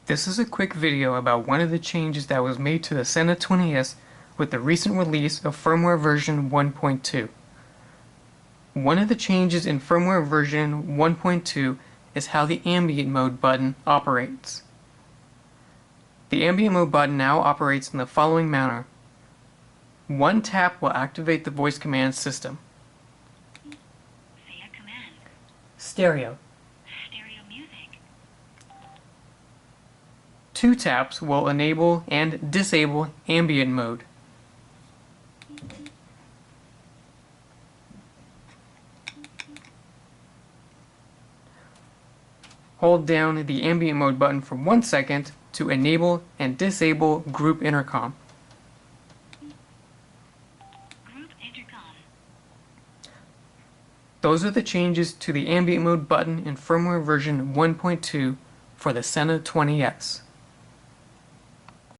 This is a quick video about one of the changes that was made to the Sena 20S with the recent release of firmware version 1.2. One of the changes in firmware version 1.2 is how the Ambient Mode button operates. The Ambient Mode button now operates in the following manner. One tap will activate the voice command system. Say a command. Stereo. Stereo music. Two taps will enable and disable Ambient Mode. Hold down the Ambient Mode button for 1 second to enable and disable Group Intercom. Group intercom. Those are the changes to the Ambient Mode button in firmware version 1.2 for the Sena 20S.